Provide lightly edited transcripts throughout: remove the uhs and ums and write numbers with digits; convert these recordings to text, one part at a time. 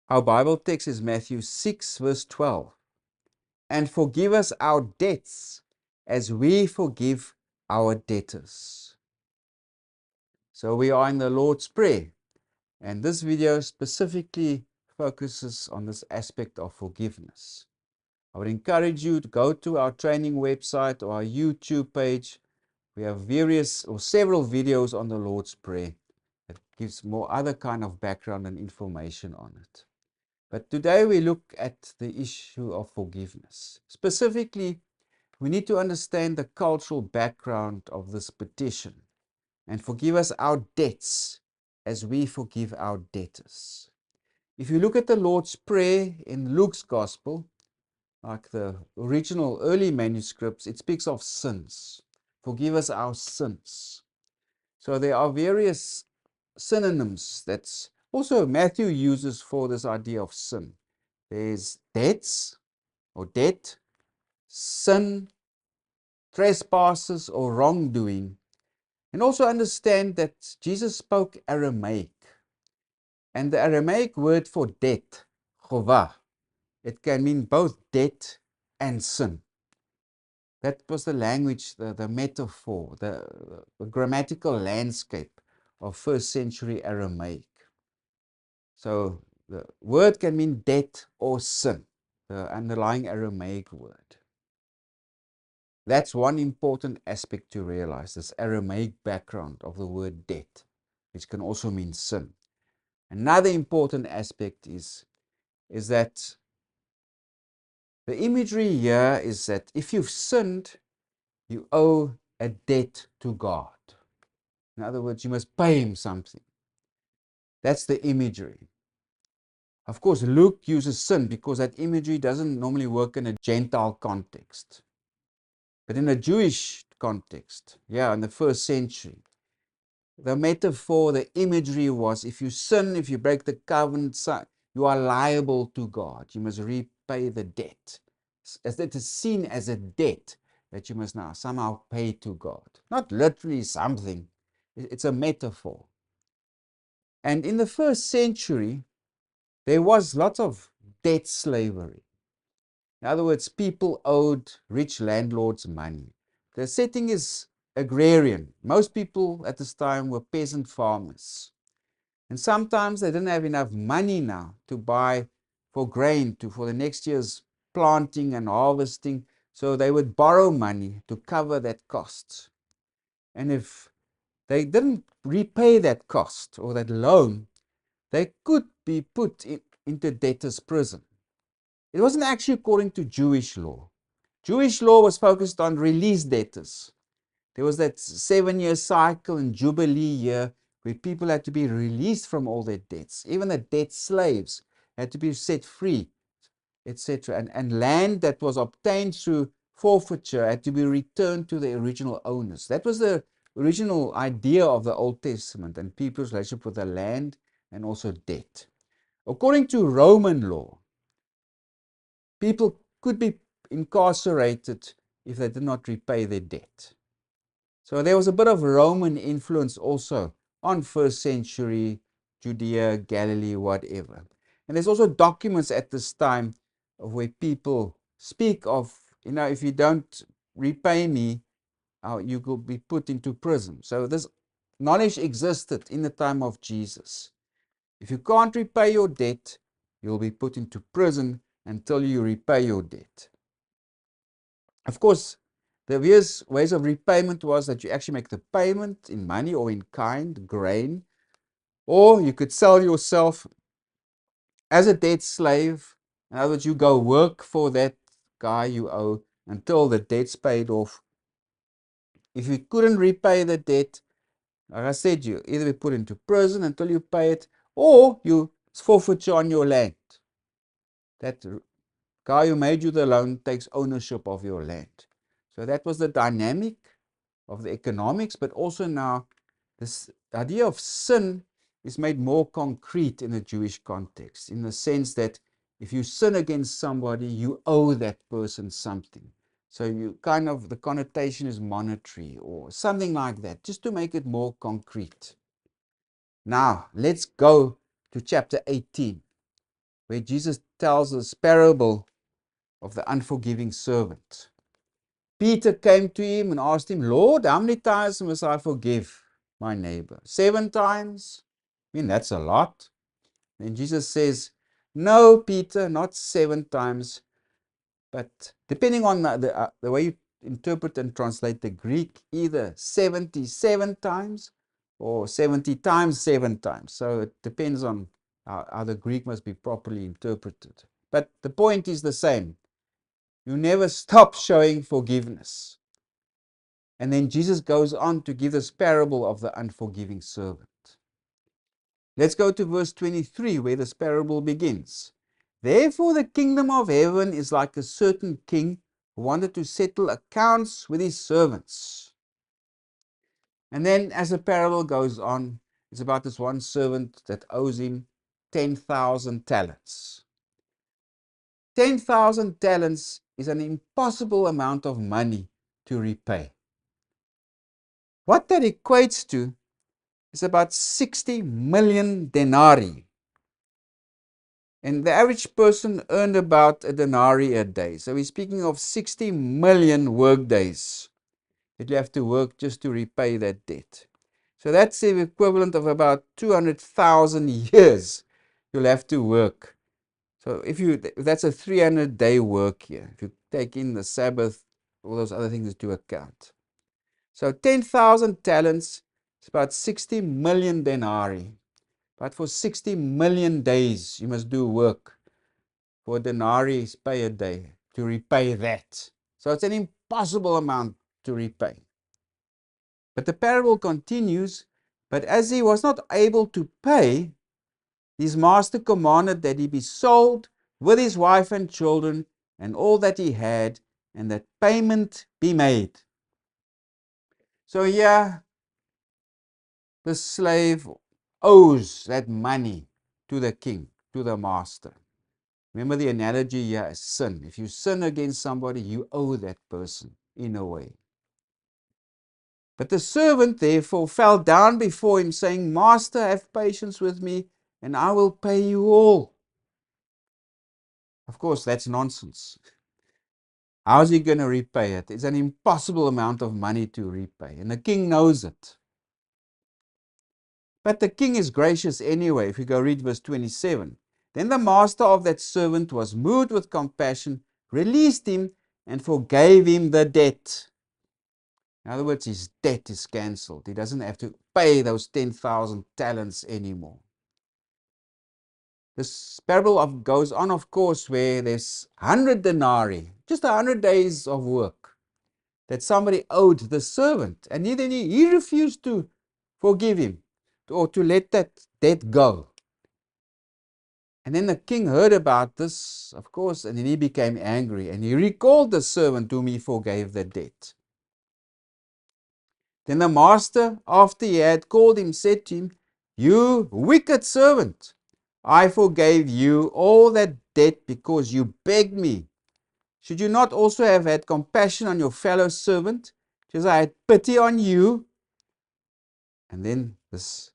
Our Bible text is Matthew 6, verse 12. And forgive us our debts as we forgive our debtors. So we are in the Lord's Prayer, and this video specifically focuses on this aspect of forgiveness. I would encourage you to go to our training website or our YouTube page. We have various or several videos on the Lord's Prayer that gives more other kind of background and information on it. But today we look at the issue of forgiveness. Specifically, we need to understand the cultural background of this petition. And forgive us our debts as we forgive our debtors. If you look at the Lord's Prayer in Luke's Gospel, like the original early manuscripts, it speaks of sins. Forgive us our sins. So there are various synonyms that also Matthew uses for this idea of sin. There's debts or debt, sin, trespasses or wrongdoing. And also understand that Jesus spoke Aramaic. And the Aramaic word for debt, chovah, it can mean both debt and sin. That was the language, the metaphor, the grammatical landscape of first century Aramaic. So the word can mean debt or sin, the underlying Aramaic word. That's one important aspect to realize, this Aramaic background of the word debt, which can also mean sin. Another important aspect is that the imagery here is that if you've sinned, you owe a debt to God. In other words, you must pay him something. That's the imagery. Of course, Luke uses sin because that imagery doesn't normally work in a Gentile context. But in a Jewish context, in the first century, the metaphor, the imagery was if you sin, if you break the covenant, you are liable to God. You must repay the debt. As it is seen as a debt that you must now somehow pay to God. Not literally something, it's a metaphor. And in the first century, there was lots of debt slavery. In other words, people owed rich landlords money. The setting is agrarian. Most people at this time were peasant farmers. And sometimes they didn't have enough money now to buy for grain for the next year's planting and harvesting. So they would borrow money to cover that cost. And if they didn't repay that cost or that loan, they could be put into debtor's prison. It wasn't actually according to Jewish law. Jewish law was focused on release debtors. There was that 7-year cycle and Jubilee year where people had to be released from all their debts. Even the debt slaves had to be set free, etc. And land that was obtained through forfeiture had to be returned to the original owners. That was the original idea of the Old Testament and people's relationship with the land and also debt. According to Roman law, people could be incarcerated if they did not repay their debt. So there was a bit of Roman influence also on first century Judea, Galilee, whatever. And there's also documents at this time where people speak of, if you don't repay me, you will be put into prison. So this knowledge existed in the time of Jesus. If you can't repay your debt, you'll be put into prison until you repay your debt. Of course, the various ways of repayment was that you actually make the payment in money or in kind, grain, or you could sell yourself as a debt slave. In other words, you go work for that guy you owe until the debt's paid off. If you couldn't repay the debt, like I said, you either be put into prison until you pay it, or you forfeit on your land. That guy who made you the loan takes ownership of your land. So that was the dynamic of the economics, but also now this idea of sin is made more concrete in the Jewish context, in the sense that if you sin against somebody, you owe that person something. So you kind of, the connotation is monetary or something like that, just to make it more concrete. Now, let's go to chapter 18, where Jesus tells this parable of the unforgiving servant. Peter came to him and asked him, Lord, how many times must I forgive my neighbor? 7 times? I mean, that's a lot. Then Jesus says, no, Peter, not 7 times, but depending on the way you interpret and translate the Greek, either 77 times or 70 times 7 times. So it depends on how the Greek must be properly interpreted. But the point is the same. You never stop showing forgiveness. And then Jesus goes on to give this parable of the unforgiving servant. Let's go to verse 23, where this parable begins. Therefore, the kingdom of heaven is like a certain king who wanted to settle accounts with his servants. And then, as the parable goes on, it's about this one servant that owes him 10,000 talents. 10,000 talents is an impossible amount of money to repay. What that equates to is about 60 million denarii. And the average person earned about a denarii a day. So we're speaking of 60 million work days that you have to work just to repay that debt. So that's the equivalent of about 200,000 years you'll have to work. So if that's a 300-day work year, if you take in the Sabbath, all those other things into account. So 10,000 talents is about 60 million denarii. But for 60 million days, you must do work for a denarii pay a day to repay that. So it's an impossible amount to repay. But the parable continues, but as he was not able to pay, his master commanded that he be sold with his wife and children and all that he had, and that payment be made. So here, the slave owes that money to the king, to the master. Remember the analogy here is sin. If you sin against somebody, you owe that person in a way. But the servant therefore fell down before him, saying, Master, have patience with me, and I will pay you all. Of course, that's nonsense. How's he going to repay it? It's an impossible amount of money to repay, and the king knows it. But the king is gracious anyway. If you go read verse 27. Then the master of that servant was moved with compassion, released him, and forgave him the debt. In other words, his debt is cancelled. He doesn't have to pay those 10,000 talents anymore. This parable goes on, of course, where there's 100 denarii, just 100 days of work that somebody owed the servant. And then he refused to forgive him or to let that debt go. And then the king heard about this, of course, and then he became angry and he recalled the servant whom he forgave the debt. Then the master, after he had called him, said to him, You wicked servant, I forgave you all that debt because you begged me. Should you not also have had compassion on your fellow servant, just as I had pity on you? And then this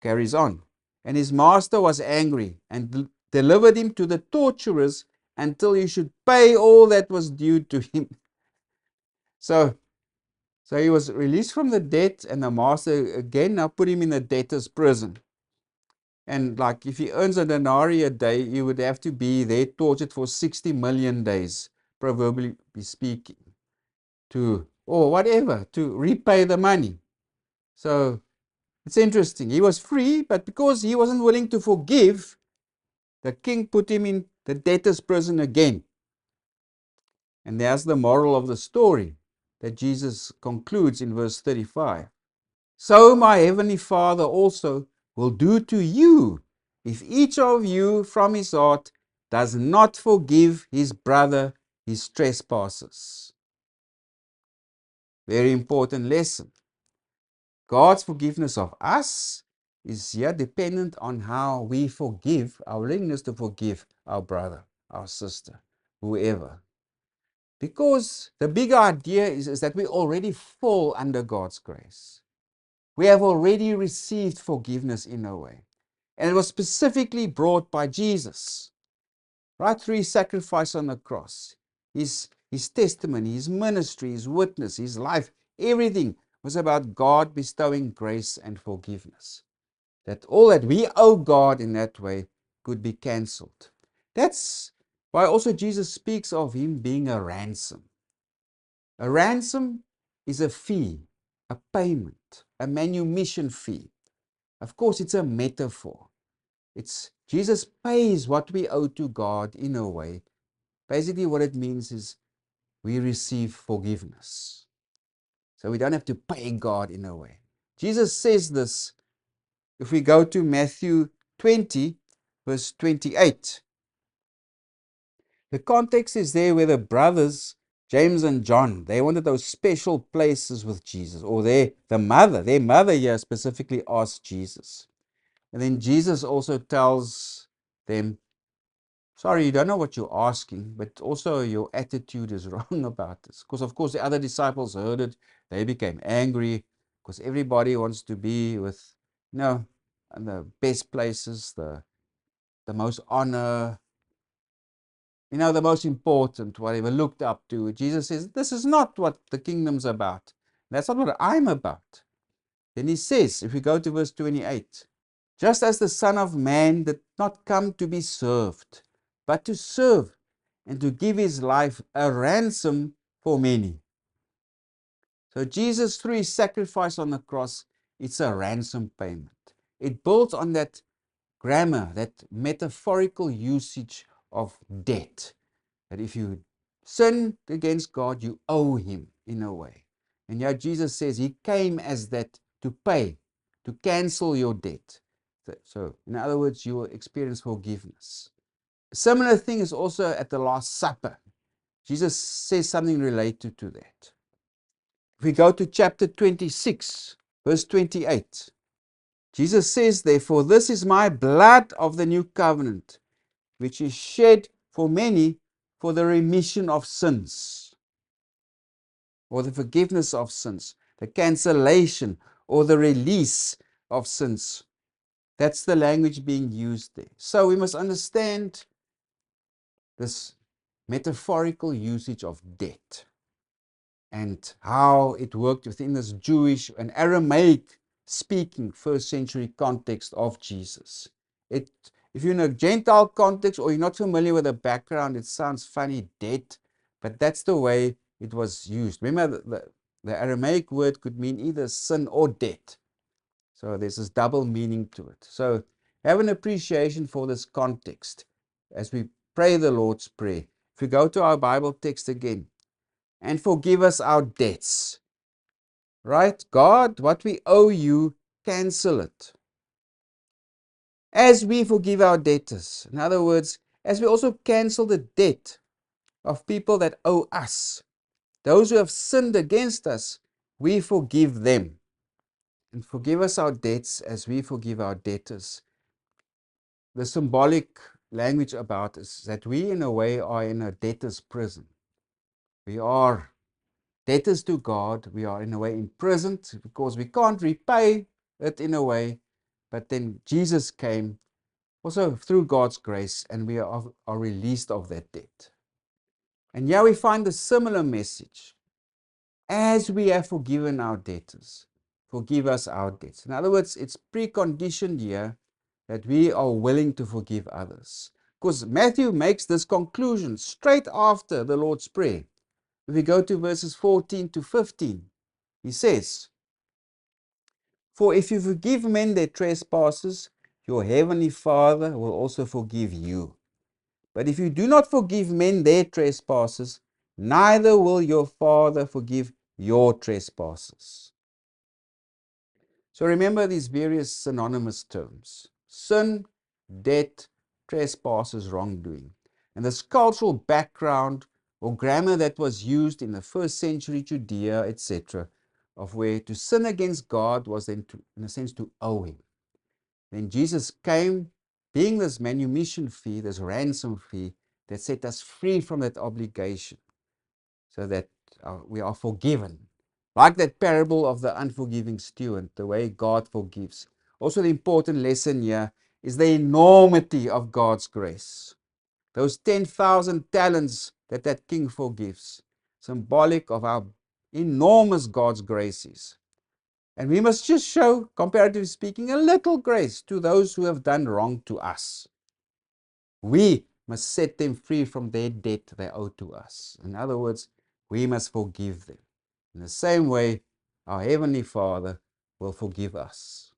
carries on. And his master was angry and delivered him to the torturers until he should pay all that was due to him. So he was released from the debt, and the master again now put him in the debtor's prison. And like if he earns a denarii a day, he would have to be there tortured for 60 million days, proverbially speaking, or whatever, to repay the money. So it's interesting. He was free, but because he wasn't willing to forgive, the king put him in the debtor's prison again. And there's the moral of the story that Jesus concludes in verse 35. So my heavenly Father also will do to you if each of you from his heart does not forgive his brother his trespasses. Very important lesson. God's forgiveness of us is here dependent on how we forgive, our willingness to forgive our brother, our sister, whoever. Because the big idea is that we already fall under God's grace. We have already received forgiveness in a way. And it was specifically brought by Jesus. Right through his sacrifice on the cross, his testimony, his ministry, his witness, his life, everything was about God bestowing grace and forgiveness. That all that we owe God in that way could be cancelled. That's why also Jesus speaks of him being a ransom. A ransom is a fee, a payment, a manumission fee. Of course, it's a metaphor. It's Jesus pays what we owe to God in a way. Basically, what it means is we receive forgiveness. So we don't have to pay God in a way. Jesus says this if we go to Matthew 20, verse 28. The context is there where the brothers, James and John, they wanted those special places with Jesus, or their mother here specifically asked Jesus. And then Jesus also tells them, sorry, you don't know what you're asking, but also your attitude is wrong about this. Because, of course, the other disciples heard it. They became angry because everybody wants to be with, in the best places, the most honor, the most important, whatever, looked up to. Jesus says, this is not what the kingdom's about. That's not what I'm about. Then he says, if we go to verse 28, just as the Son of Man did not come to be served, but to serve and to give his life a ransom for many. So Jesus, through his sacrifice on the cross, it's a ransom payment. It builds on that grammar, that metaphorical usage of debt. That if you sin against God, you owe him in a way. And yet Jesus says he came as that to pay, to cancel your debt. So, in other words, you will experience forgiveness. A similar thing is also at the Last Supper. Jesus says something related to that. If we go to chapter 26, verse 28, Jesus says, therefore, this is my blood of the new covenant, which is shed for many for the remission of sins, or the forgiveness of sins, the cancellation or the release of sins. That's the language being used there. So we must understand this metaphorical usage of debt and how it worked within this Jewish and Aramaic speaking first century context of Jesus. If you're in a Gentile context or you're not familiar with the background, it sounds funny, debt, but that's the way it was used. Remember, the Aramaic word could mean either sin or debt. So there's this double meaning to it. So have an appreciation for this context as we pray the Lord's Prayer. If we go to our Bible text again, and forgive us our debts. Right? God, what we owe you, cancel it. As we forgive our debtors. In other words, as we also cancel the debt of people that owe us. Those who have sinned against us, we forgive them. And forgive us our debts as we forgive our debtors. The symbolic language about this is that we, in a way, are in a debtor's prison. We are debtors to God. We are, in a way, imprisoned because we can't repay it in a way. But then Jesus came also through God's grace, and we are released of that debt. And here we find a similar message. As we have forgiven our debtors, forgive us our debts. In other words, it's preconditioned here that we are willing to forgive others. Because Matthew makes this conclusion straight after the Lord's Prayer. If we go to verses 14 to 15, he says, for if you forgive men their trespasses, your heavenly Father will also forgive you. But if you do not forgive men their trespasses, neither will your Father forgive your trespasses. So remember these various synonymous terms: sin, debt, trespasses, wrongdoing. And this cultural background or grammar that was used in the first century Judea, etc., of where to sin against God was then, in a sense, to owe him. Then Jesus came, being this manumission fee, this ransom fee, that set us free from that obligation. so that we are forgiven. Like that parable of the unforgiving steward, the way God forgives. Also, the important lesson here is the enormity of God's grace. Those 10,000 talents that king forgives, symbolic of how enormous God's grace is. And we must just show, comparatively speaking, a little grace to those who have done wrong to us. We must set them free from their debt they owe to us. In other words, we must forgive them. In the same way, our Heavenly Father will forgive us.